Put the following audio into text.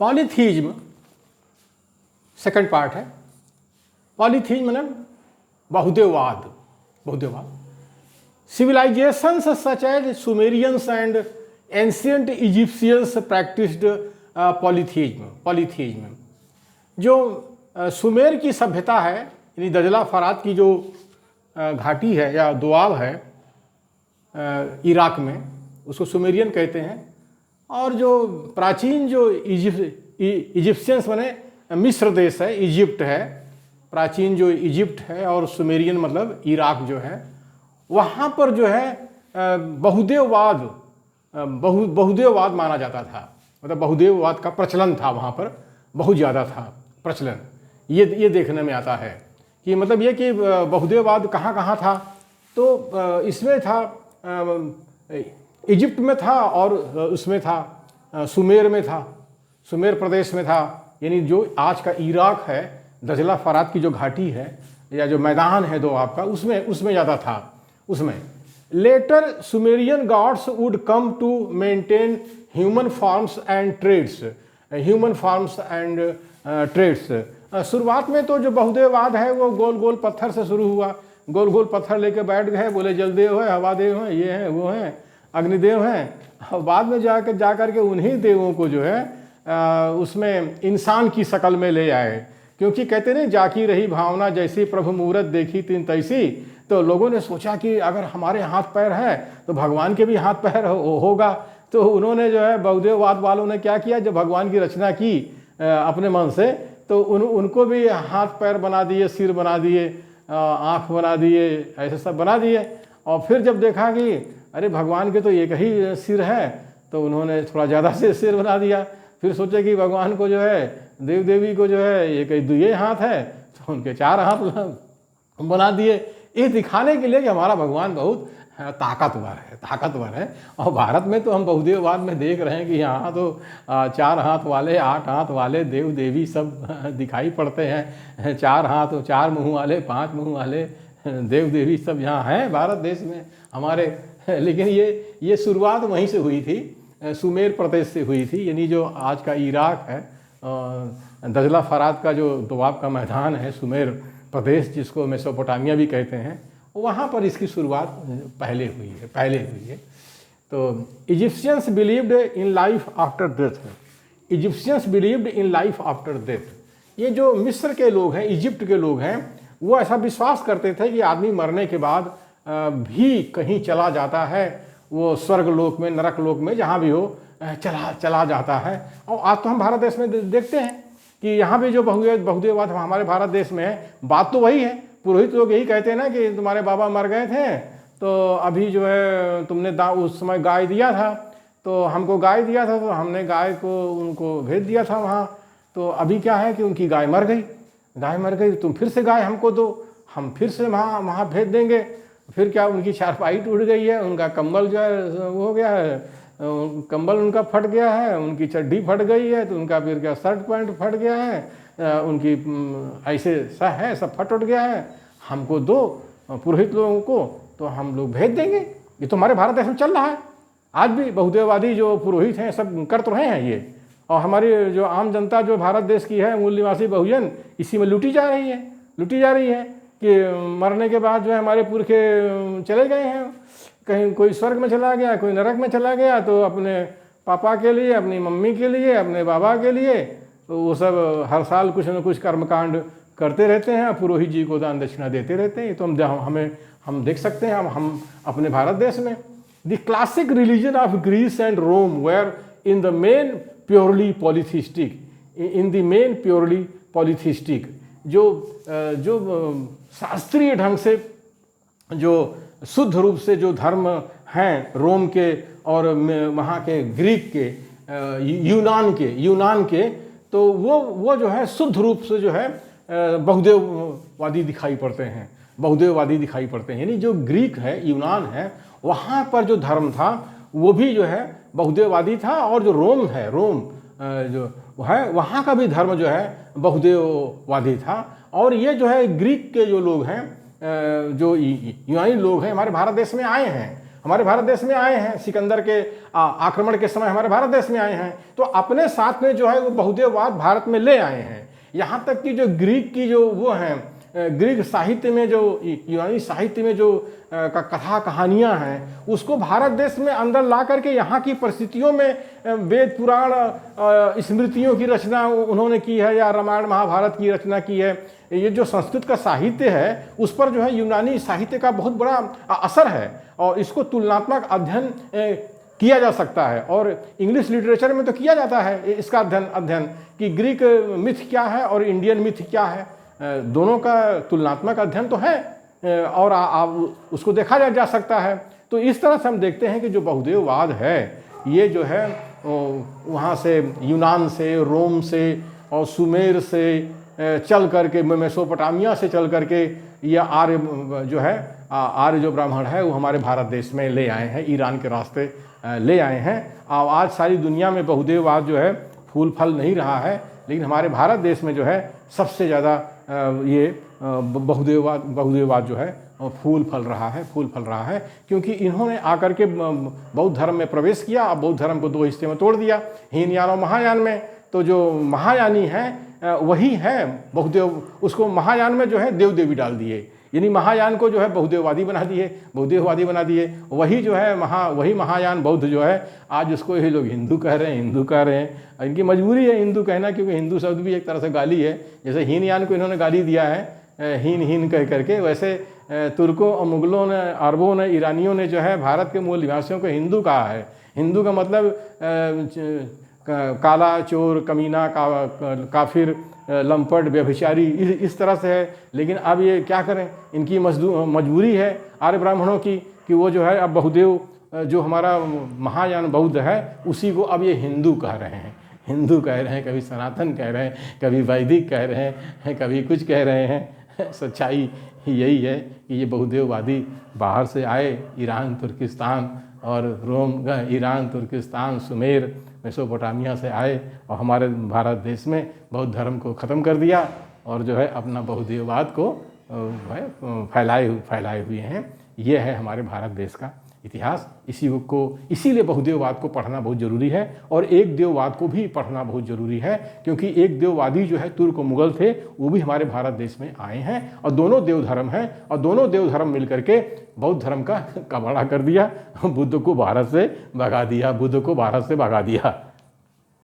Polytheism second part है। Polytheism मतलब बहुदेववाद। बहुदेववाद। Civilisations such as Sumerians and ancient Egyptians practised polytheism. जो सुमेर की सभ्यता है, यानी दजला फरात की जो घाटी है या दोआब है इराक में, उसको सुमेरियन कहते हैं। और जो प्राचीन जो इजिप्शियंस बने मिस्र देश है, इजिप्ट है, प्राचीन जो इजिप्ट है, और सुमेरियन मतलब इराक जो है, वहाँ पर जो है बहुदेववाद माना जाता था। मतलब बहुदेववाद का प्रचलन था वहाँ पर, बहुत ज़्यादा था प्रचलन। ये देखने में आता है कि मतलब ये कि बहुदेववाद कहाँ कहाँ था। तो इसमें था, इजिप्ट में था, और उसमें था सुमेर में था, सुमेर प्रदेश में था, यानी जो आज का इराक है, दजला फरात की जो घाटी है या जो मैदान है दोआब का, उसमें ज़्यादा था। उसमें later Sumerian gods would come to maintain human forms and trades. शुरुआत में तो जो बहुदेववाद है वो गोल गोल पत्थर से शुरू हुआ। गोल गोल पत्थर लेके बैठ गए, बोले जलदेव है, हवादेव है, ये हैं वो हैं, अग्निदेव हैं। बाद में जा कर के उन्हीं देवों को जो है उसमें इंसान की शक्ल में ले आए। क्योंकि कहते नहीं, जाकी रही भावना जैसी प्रभु मूरत देखी तीन तैसी। तो लोगों ने सोचा कि अगर हमारे हाथ पैर है तो भगवान के भी हाथ पैर होगा। तो उन्होंने जो है बहुदेववाद वालों ने क्या किया, जब भगवान की रचना की अपने मन से, तो उनको भी हाथ पैर बना दिए, सिर बना दिए, आँख बना दिए, ऐसे सब बना दिए। और फिर जब देखा कि अरे भगवान के तो एक ही सिर है, तो उन्होंने थोड़ा ज़्यादा से सिर बना दिया। फिर सोचे कि भगवान को जो है, देव देवी को जो है ये हाथ है, तो उनके 4 हाथ बना दिए, ये दिखाने के लिए कि हमारा भगवान बहुत ताकतवर है। और भारत में तो हम बहुदेववाद में देख रहे हैं कि यहाँ तो 4 हाथ वाले, 8 हाथ वाले देव देवी सब दिखाई पड़ते हैं। 4 हाथ, 4 मुँह वाले, 5 मुँह वाले देव देवी सब यहाँ हैं भारत देश में हमारे। लेकिन ये शुरुआत वहीं से हुई थी, सुमेर प्रदेश से हुई थी, यानी जो आज का इराक है, दजला फरात का जो दोआब का मैदान है, सुमेर प्रदेश जिसको मेसोपोटामिया भी कहते हैं, वहाँ पर इसकी शुरुआत पहले हुई है। तो Egyptians believed in life after death. Egyptians believed in life after death. ये जो मिस्र के लोग हैं, इजिप्ट के लोग हैं, वो ऐसा विश्वास करते थे कि आदमी मरने के बाद भी कहीं चला जाता है, वो स्वर्ग लोक में, नरक लोक में, जहाँ भी हो चला जाता है। और आज तो हम भारत देश में देखते हैं कि यहाँ भी जो बहुदेववाद हमारे भारत देश में है, बात तो वही है। पुरोहित लोग यही कहते हैं ना कि तुम्हारे बाबा मर गए थे, तो अभी जो है तुमने उस समय गाय दिया था, तो हमको गाय दिया था, तो हमने गाय को उनको भेज दिया था वहाँ। तो अभी क्या है कि उनकी गाय मर गई, तुम फिर से गाय हमको दो, हम फिर से वहाँ भेज देंगे। फिर क्या, उनकी चारपाई टूट गई है, उनका कंबल जो है वो हो गया है, कंबल उनका फट गया है, उनकी चड्डी फट गई है, तो उनका फिर क्या शर्ट पैंट फट गया है, उनकी ऐसे है सब फट उठ गया है, हमको दो पुरोहित लोगों को, तो हम लोग भेज देंगे। ये तो हमारे भारत देश में चल रहा है। आज भी बहुदेववादी जो पुरोहित हैं सब कर तो रहे हैं ये। और हमारी जो आम जनता जो भारत देश की है, मूल निवासी बहुजन, इसी में लूटी जा रही है कि मरने के बाद जो है हमारे पुरखे चले गए हैं, कहीं कोई स्वर्ग में चला गया, कोई नरक में चला गया, तो अपने पापा के लिए, अपनी मम्मी के लिए, अपने बाबा के लिए, तो वो सब हर साल कुछ न कुछ कर्मकांड करते रहते हैं, पुरोहित जी को दान दक्षिणा देते रहते हैं। तो हम देख सकते हैं हम अपने भारत देश में। The classic religion of Greece and Rome were in the main purely polytheistic. जो शास्त्रीय ढंग से, जो शुद्ध रूप से जो धर्म हैं रोम के और वहाँ के ग्रीक के, यूनान के, तो वो जो है शुद्ध रूप से जो है बहुदेववादी दिखाई पड़ते हैं। यानी जो ग्रीक है, यूनान है, वहाँ पर जो धर्म था वो भी जो है बहुदेववादी था। और जो रोम जो है वहाँ का भी धर्म जो है बहुदेववादी था। और ये जो है ग्रीक के जो लोग हैं, जो यूनानी लोग हैं, हमारे भारत देश में आए हैं, हमारे भारत देश में आए हैं, सिकंदर के आक्रमण के समय हमारे भारत देश में आए हैं, तो अपने साथ में जो है वो बहुदेववाद भारत में ले आए हैं। यहाँ तक कि जो ग्रीक की जो वो हैं, ग्रीक साहित्य में जो यूनानी साहित्य में जो कथा कहानियाँ हैं उसको भारत देश में अंदर ला करके यहाँ की परिस्थितियों में वेद पुराण स्मृतियों की रचना उन्होंने की है, या रामायण महाभारत की रचना की है। ये जो संस्कृत का साहित्य है उस पर जो है यूनानी साहित्य का बहुत बड़ा असर है, और इसको तुलनात्मक अध्ययन किया जा सकता है। और इंग्लिश लिटरेचर में तो किया जाता है इसका अध्ययन कि ग्रीक मिथ क्या है और इंडियन मिथ क्या है, दोनों का तुलनात्मक अध्ययन तो है, और उसको देखा जा सकता है। तो इस तरह से हम देखते हैं कि जो बहुदेववाद है ये जो है वहाँ से यूनान से, रोम से और सुमेर से चल करके, मेसोपोटामिया से चल करके ये आर्य जो है, आर्य जो ब्राह्मण है वो हमारे भारत देश में ले आए हैं, ईरान के रास्ते ले आए हैं। आज सारी दुनिया में बहुदेववाद जो है फूल फल नहीं रहा है, लेकिन हमारे भारत देश में जो है सबसे ज़्यादा ये बहुदेववाद जो है फूल फल रहा है, क्योंकि इन्होंने आकर के बौद्ध धर्म में प्रवेश किया। अब बौद्ध धर्म को दो हिस्से में तोड़ दिया, हीनयान और महायान में। तो जो महायानी है वही है बहुदेव, उसको महायान में जो है देव देवी डाल दिए, यानी महायान को जो है बहुदेववादी बना दिए। वही जो है वही महायान बौद्ध जो है आज उसको ये लोग हिंदू कह रहे हैं। इनकी मजबूरी है हिंदू कहना, क्योंकि हिंदू शब्द भी एक तरह से गाली है। जैसे हीनयान को इन्होंने गाली दिया है हीन कह करके, वैसे तुर्कों और मुगलों ने, अरबों ने, ईरानियों ने जो है भारत के मूल निवासियों को हिंदू कहा है। हिंदू का मतलब काला, चोर, कमीना, काफिर, लंपट, व्यभिचारी, इस तरह से है। लेकिन अब ये क्या करें, इनकी मजबूरी है आर्य ब्राह्मणों की कि वो जो है अब बहुदेव जो हमारा महायान बौद्ध है उसी को अब ये हिंदू कह रहे हैं, कभी सनातन कह रहे हैं, कभी वैदिक कह रहे हैं, कभी कुछ कह रहे हैं। सच्चाई यही है कि ये बहुदेववादी बाहर से आए, ईरान, तुर्किस्तान और रोम, ईरान, तुर्किस्तान, सुमेर, मेसोपोटामिया से आए और हमारे भारत देश में बौद्ध धर्म को ख़त्म कर दिया, और जो है अपना बहुदेववाद को फैलाए हुए हैं। ये है हमारे भारत देश का इतिहास। इसीलिए बहुदेववाद को पढ़ना बहुत ज़रूरी है, और एक देववाद को भी पढ़ना बहुत ज़रूरी है, क्योंकि एक देववादी जो है तुर्क और मुगल थे, वो भी हमारे भारत देश में आए हैं, और दोनों देव धर्म हैं, और दोनों देव धर्म मिल करके बौद्ध धर्म का कबाड़ा कर दिया, बुद्ध को भारत से भगा दिया।